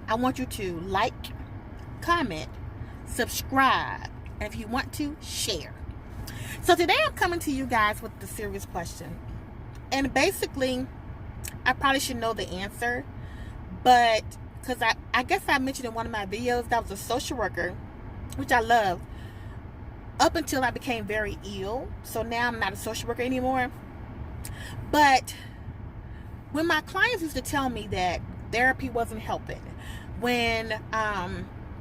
I want you to like, comment, subscribe, and if you want to, share. So today I'm coming to you guys with the serious question. And basically, I probably should know the answer, but because I guess I mentioned in one of my videos that I was a social worker, which I love, up until I became very ill. So now I'm not a social worker anymore. But when my clients used to tell me that therapy wasn't helping, when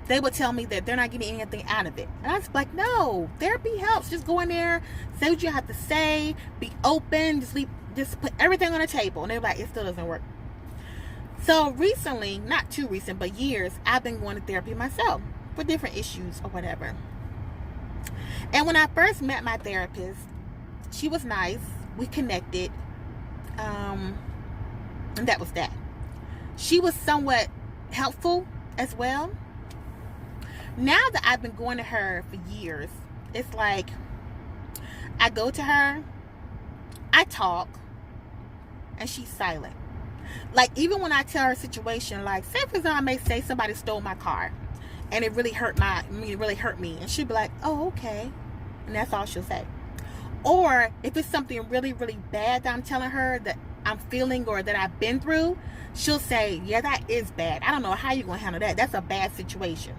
they would tell me that they're not getting anything out of it, and I was like, no, therapy helps. Just go in there, say what you have to say, be open, just put everything on the table. And they're like, it still doesn't work. So recently, not too recent, but years, I've been going to therapy myself for different issues or whatever. And when I first met my therapist, she was nice. We connected. And that was that. She was somewhat helpful as well. Now that I've been going to her for years, it's like I go to her, I talk, and she's silent. Like, even when I tell her a situation, like, say for example, I may say somebody stole my car and it really hurt me, and she'll be like, oh, okay, and that's all she'll say. Or if it's something really, really bad that I'm telling her that I'm feeling or that I've been through, she'll say, yeah, that is bad. I don't know how you're going to handle that. That's a bad situation.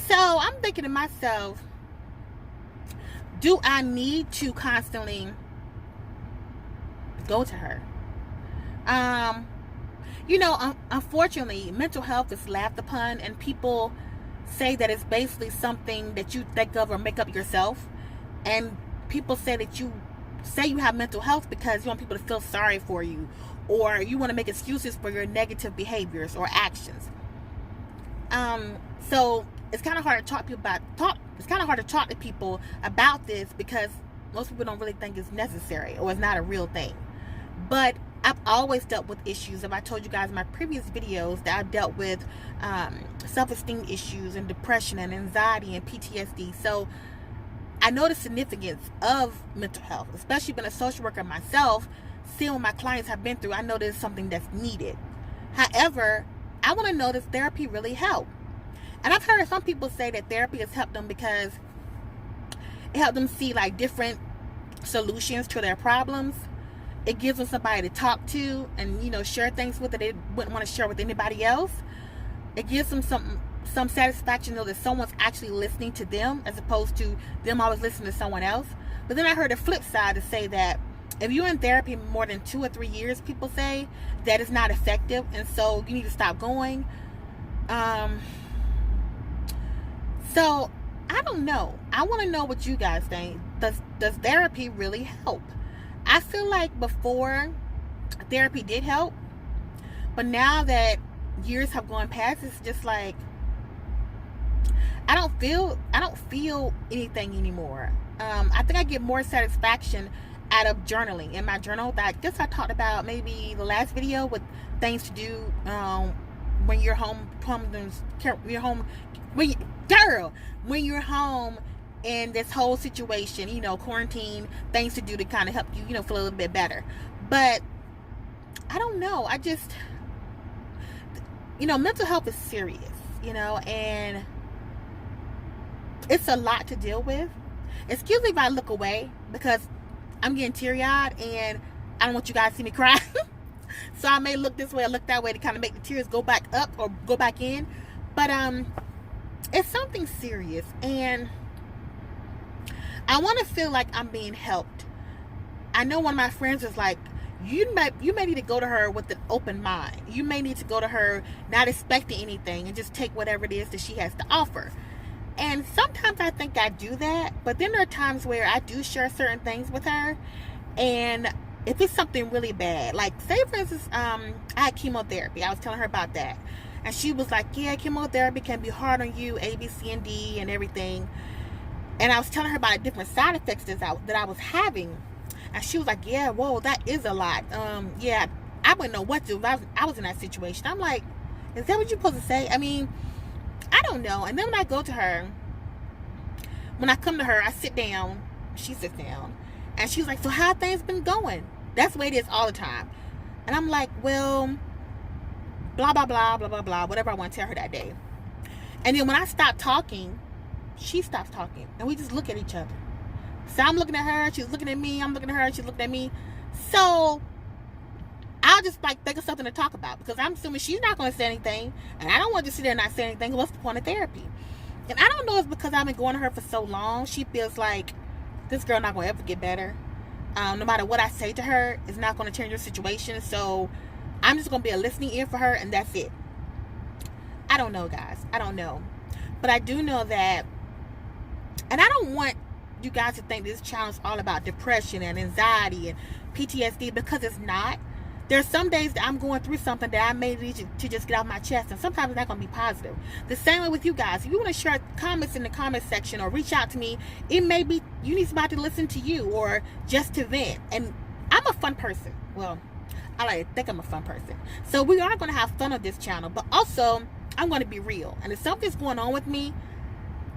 So I'm thinking to myself, do I need to constantly go to her? Unfortunately, mental health is laughed upon, and people say that it's basically something that you think of or make up yourself. And people say that you say you have mental health because you want people to feel sorry for you, or you want to make excuses for your negative behaviors or actions. So it's kind of hard to talk to people about this because most people don't really think it's necessary or it's not a real thing. But I've always dealt with issues. I told you guys in my previous videos that I've dealt with self-esteem issues and depression and anxiety and PTSD. So I know the significance of mental health, especially being a social worker myself, seeing what my clients have been through. I know there's something that's needed. However, I want to know, does therapy really help? And I've heard some people say that therapy has helped them because it helped them see like different solutions to their problems. It gives them somebody to talk to and, share things with that they wouldn't want to share with anybody else. It gives them some satisfaction, though, that someone's actually listening to them as opposed to them always listening to someone else. But then I heard a flip side to say that if you're in therapy more than 2 or 3 years, people say that it's not effective, and so you need to stop going. So I don't know. I want to know what you guys think. Does therapy really help? I feel like before, therapy did help, but now that years have gone past, it's just like I don't feel anything anymore. I think I get more satisfaction out of journaling. In my journal that I guess I talked about maybe the last video, with things to do when you're home in this whole situation, quarantine, things to do to kind of help you, feel a little bit better. But I don't know. I just, mental health is serious, and it's a lot to deal with. Excuse me if I look away because I'm getting teary-eyed and I don't want you guys to see me cry. So I may look this way or look that way to kind of make the tears go back up or go back in. But it's something serious, and I want to feel like I'm being helped. I know one of my friends was like, you may need to go to her with an open mind. You may need to go to her not expecting anything and just take whatever it is that she has to offer. And sometimes I think I do that, but then there are times where I do share certain things with her, and if it's something really bad, like say for instance, I had chemotherapy. I was telling her about that, and she was like, yeah, chemotherapy can be hard on you, A, B, C, and D, and everything. And I was telling her about different side effects that I was having, and she was like, yeah, whoa, that is a lot. Yeah, I wouldn't know what to do if I was in that situation. I'm like, is that what you're supposed to say? I mean, I don't know. And then when I go to her, when I come to her, I sit down, she sits down, and she's like, so how have things been going? That's the way it is all the time. And I'm like, well, blah, blah, blah, blah, blah, blah, whatever I want to tell her that day. And then when I stop talking, she stops talking. And we just look at each other. So I'm looking at her, she's looking at me, I'm looking at her, she's looking at me. So I'll just like think of something to talk about, because I'm assuming she's not going to say anything, and I don't want to sit there and not say anything. What's the point of therapy? And I don't know if it's because I've been going to her for so long, she feels like this girl not going to ever get better. No matter what I say to her, it's not going to change her situation. So I'm just going to be a listening ear for her, and that's it. I don't know, guys. I don't know. But I do know that, and I don't want you guys to think this channel is all about depression and anxiety and PTSD, because it's not. There's some days that I'm going through something that I may need to just get off my chest, and sometimes it's not going to be positive. The same way with you guys. If you want to share comments in the comment section or reach out to me, it may be you need somebody to listen to you or just to vent. And I'm a fun person. Well, I like to think I'm a fun person. So we are going to have fun on this channel, but also I'm going to be real. And if something's going on with me,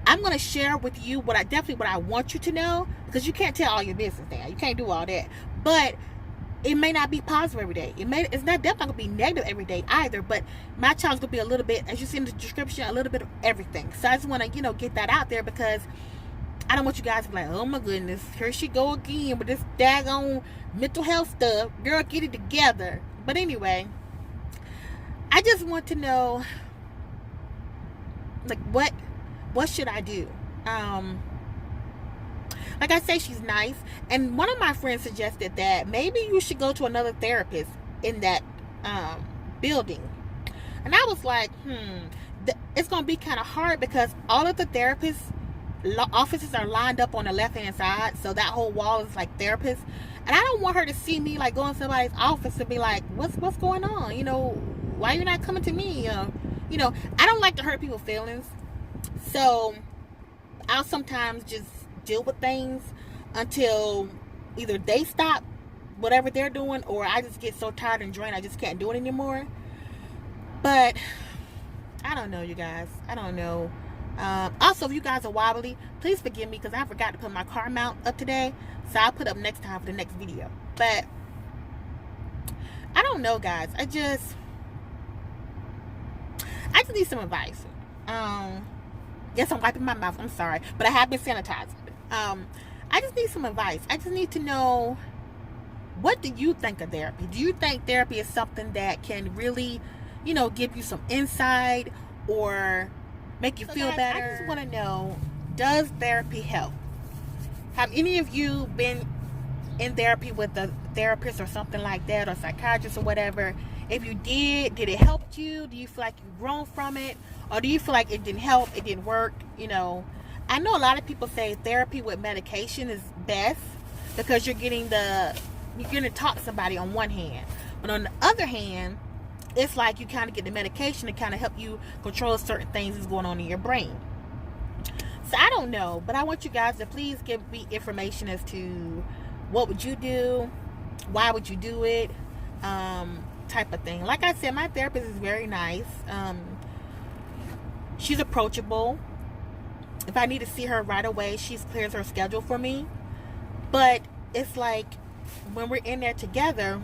I'm going to share with you what I want you to know, because you can't tell all your business now. You can't do all that. But it may not be positive every day. It's not definitely going to be negative every day either, but my channel's going to be a little bit, as you see in the description, a little bit of everything. So I just want to, get that out there, because I don't want you guys to be like, oh my goodness, here she go again with this daggone mental health stuff. Girl, get it together. But anyway, I just want to know, like, what should I do? Like I say, she's nice. And one of my friends suggested that maybe you should go to another therapist in that building. And I was like, it's going to be kind of hard, because all of the therapists' offices are lined up on the left-hand side. So that whole wall is like therapists. And I don't want her to see me like go in somebody's office and be like, what's going on? Why you're not coming to me? I don't like to hurt people's feelings. So I'll sometimes just deal with things until either they stop whatever they're doing, or I just get so tired and drained I just can't do it anymore. But I don't know, you guys. I don't know. Also, if you guys are wobbly, please forgive me, because I forgot to put my car mount up today, so I'll put up next time for the next video. But I don't know, guys. I just need some advice. Yes, I'm wiping my mouth. I'm sorry, but I have been sanitizing. I just need some advice. I just need to know, what do you think of therapy? Do you think therapy is something that can really, give you some insight or make you feel better? I just want to know, does therapy help? Have any of you been in therapy with a therapist or something like that, or psychiatrist or whatever? If you did it help you? Do you feel like you've grown from it? Or do you feel like it didn't help, it didn't work? I know a lot of people say therapy with medication is best, because you're going to talk to somebody on one hand. But on the other hand, it's like you kind of get the medication to kind of help you control certain things that's going on in your brain. So I don't know, but I want you guys to please give me information as to what would you do, why would you do it, type of thing. Like I said, my therapist is very nice. She's approachable. If I need to see her right away, she clears her schedule for me. But it's like, when we're in there together,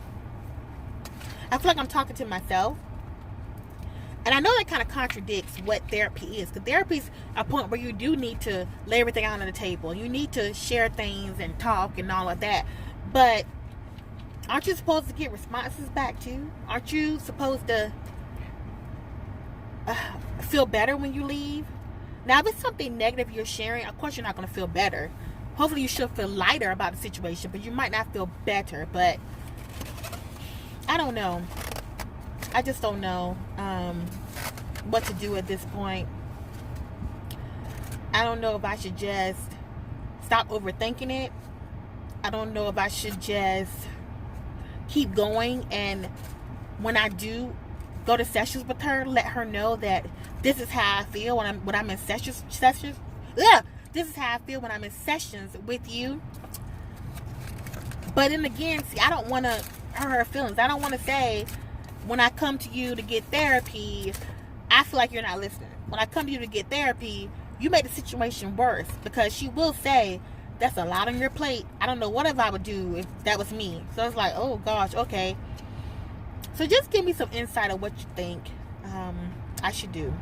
I feel like I'm talking to myself. And I know that kind of contradicts what therapy is. Because therapy is a point where you do need to lay everything out on the table. You need to share things and talk and all of that. But aren't you supposed to get responses back too? Aren't you supposed to feel better when you leave? Now, if it's something negative you're sharing, of course you're not going to feel better. Hopefully you should feel lighter about the situation, but you might not feel better. But I don't know. I just don't know what to do at this point. I don't know if I should just stop overthinking it. I don't know if I should just keep going, and when I do go to sessions with her, let her know that this is how I feel when I'm in sessions. This is how I feel when I'm in sessions with you. But then again, see, I don't want to hurt her feelings. I don't want to say, when I come to you to get therapy, I feel like you're not listening. When I come to you to get therapy, you make the situation worse, because she will say, that's a lot on your plate. I don't know what if I would do if that was me. So it's like, oh gosh, okay. So just give me some insight on what you think I should do.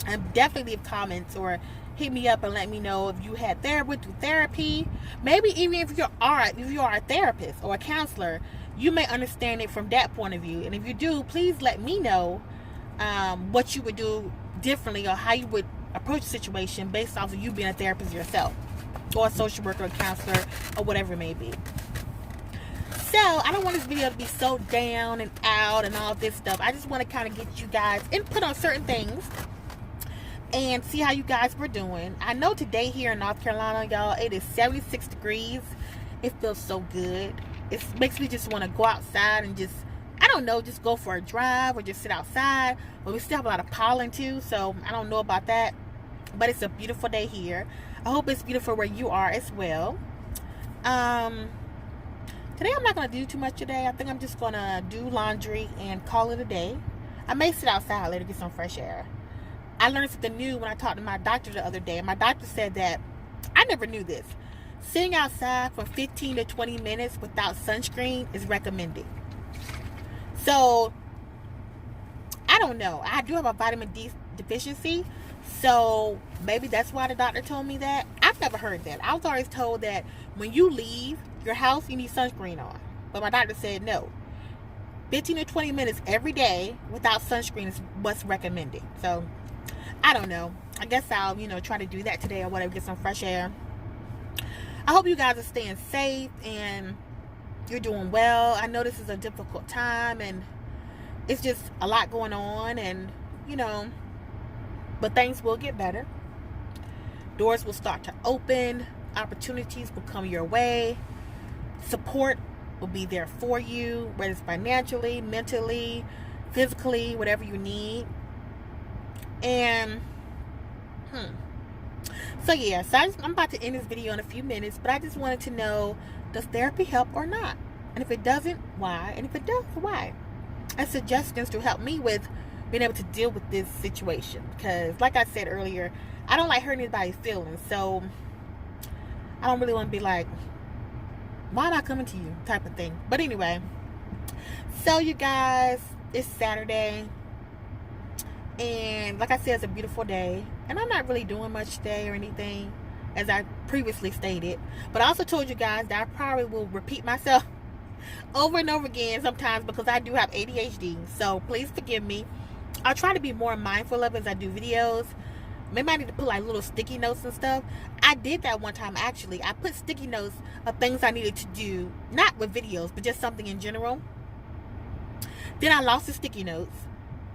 And definitely leave comments or hit me up and let me know if you had therapy through therapy. Maybe even if you are a therapist or a counselor, you may understand it from that point of view. And if you do, please let me know what you would do differently or how you would approach the situation based off of you being a therapist yourself, or a social worker, or counselor, or whatever it may be. So I don't want this video to be so down and out and all this stuff. I just want to kind of get you guys input on certain things and see how you guys were doing. I know today here in North Carolina, y'all, it is 76 degrees. It feels so good. It makes me just want to go outside and just, I don't know, just go for a drive or just sit outside. But we still have a lot of pollen too, so I don't know about that. But it's a beautiful day here. I hope it's beautiful where you are as well. Today I'm not going to do too much today. I think I'm just going to do laundry and call it a day. I may sit outside later to get some fresh air. I learned something new when I talked to my doctor the other day. My doctor said that, I never knew this, sitting outside for 15 to 20 minutes without sunscreen is recommended. So, I don't know. I do have a vitamin D deficiency. So, maybe that's why the doctor told me that. I've never heard that. I was always told that when you leave your house, you need sunscreen on. But my doctor said no. 15 to 20 minutes every day without sunscreen is what's recommended. So, I don't know. I guess I'll, try to do that today or whatever, get some fresh air. I hope you guys are staying safe and you're doing well. I know this is a difficult time and it's just a lot going on and, but things will get better. Doors will start to open. Opportunities will come your way. Support will be there for you, whether it's financially, mentally, physically, whatever you need. And so I'm about to end this video in a few minutes, but I just wanted to know, does therapy help or not? And if it doesn't, why? And if it does, why? And suggestions to help me with being able to deal with this situation, because like I said earlier, I don't like hurting anybody's feelings, so I don't really want to be like, why am I coming to you type of thing. But anyway, so you guys, it's Saturday, and like I said, it's a beautiful day, and I'm not really doing much today or anything, as I previously stated. But I also told you guys that I probably will repeat myself over and over again sometimes, because I do have ADHD, so please forgive me. I'll try to be more mindful of it as I do videos. Maybe I need to put like little sticky notes and stuff. I did that one time actually. I put sticky notes of things I needed to do, not with videos, but just something in general. Then I lost the sticky notes,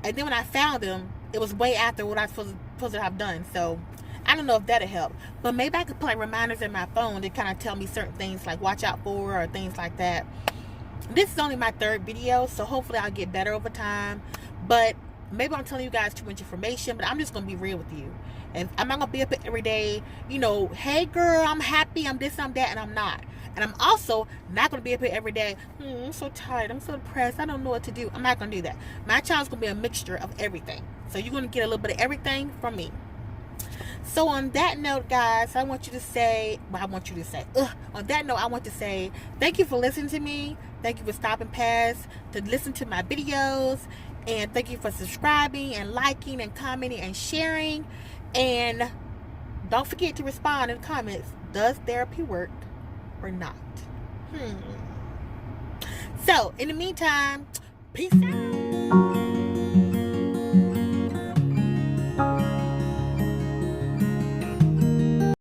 and then when I found them, it was way after what I was supposed to have done. So I don't know if that'll help, but maybe I could put like reminders in my phone to kind of tell me certain things like watch out for or things like that. This is only my third video, so hopefully I'll get better over time. But maybe I'm telling you guys too much information, but I'm just going to be real with you. And I'm not going to be up every day, hey girl, I'm happy, I'm this, I'm that, and I'm not. And I'm also not going to be up here every day, I'm so tired, I'm so depressed, I don't know what to do. I'm not going to do that. My channel's going to be a mixture of everything. So you're going to get a little bit of everything from me. So on that note, guys, on that note, I want to say thank you for listening to me. Thank you for stopping past to listen to my videos. And thank you for subscribing and liking and commenting and sharing. And don't forget to respond in the comments. Does therapy work or not? So, in the meantime, peace out.